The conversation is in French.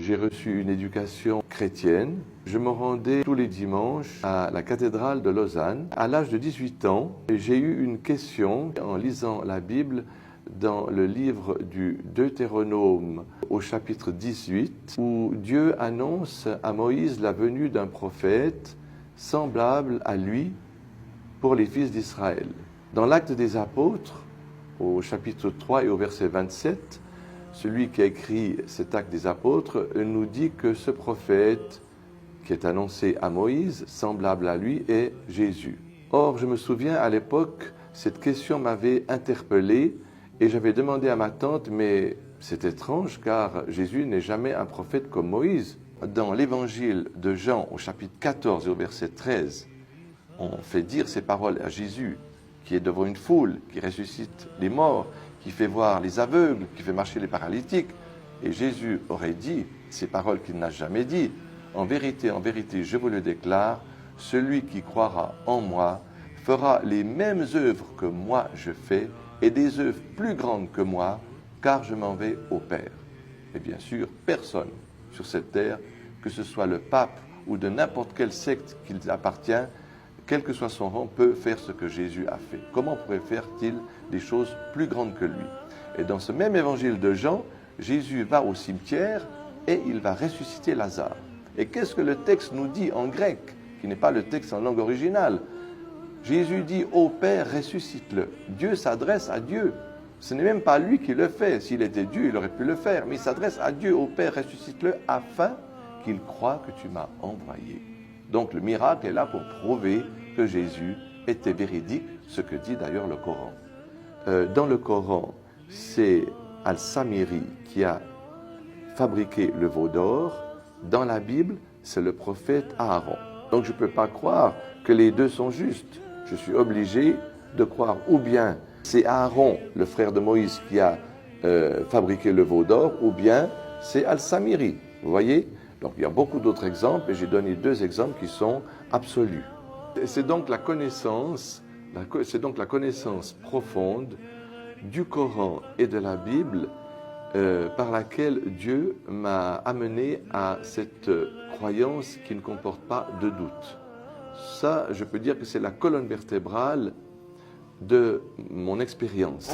j'ai reçu une éducation chrétienne. Je me rendais tous les dimanches à la cathédrale de Lausanne. À l'âge de 18 ans, j'ai eu une question en lisant la Bible dans le livre du Deutéronome au chapitre 18, où Dieu annonce à Moïse la venue d'un prophète semblable à lui pour les fils d'Israël. Dans l'Acte des Apôtres, au chapitre 3 et au verset 27, celui qui a écrit cet Acte des Apôtres nous dit que ce prophète qui est annoncé à Moïse, semblable à lui, est Jésus. Or, je me souviens, à l'époque, cette question m'avait interpellé et j'avais demandé à ma tante, mais c'est étrange car Jésus n'est jamais un prophète comme Moïse. Dans l'évangile de Jean, au chapitre 14 et au verset 13, on fait dire ces paroles à Jésus, qui est devant une foule, qui ressuscite les morts, qui fait voir les aveugles, qui fait marcher les paralytiques. Et Jésus aurait dit ces paroles qu'il n'a jamais dites. En vérité, je vous le déclare, celui qui croira en moi fera les mêmes œuvres que moi je fais et des œuvres plus grandes que moi, car je m'en vais au Père. Et bien sûr, personne sur cette terre, que ce soit le pape ou de n'importe quelle secte qu'il appartient, quel que soit son rang, peut faire ce que Jésus a fait. Comment pourrait faire-t-il des choses plus grandes que lui? Et dans ce même évangile de Jean, Jésus va au cimetière et il va ressusciter Lazare. Et qu'est-ce que le texte nous dit en grec, qui n'est pas le texte en langue originale? Jésus dit « Ô Père, ressuscite-le ». Dieu s'adresse à Dieu. Ce n'est même pas lui qui le fait. S'il était Dieu, il aurait pu le faire. Mais il s'adresse à Dieu « Ô Père, ressuscite-le afin qu'il croie que tu m'as envoyé ». Donc le miracle est là pour prouver que Jésus était véridique, ce que dit d'ailleurs le Coran. Dans le Coran, c'est Al-Samiri qui a fabriqué le veau d'or. Dans la Bible, c'est le prophète Aaron. Donc je ne peux pas croire que les deux sont justes. Je suis obligé de croire ou bien c'est Aaron, le frère de Moïse, qui a fabriqué le veau d'or, ou bien c'est Al-Samiri. Vous voyez? Donc il y a beaucoup d'autres exemples et j'ai donné deux exemples qui sont absolus. C'est donc la connaissance profonde du Coran et de la Bible par laquelle Dieu m'a amené à cette croyance qui ne comporte pas de doute. Ça, je peux dire que c'est la colonne vertébrale de mon expérience.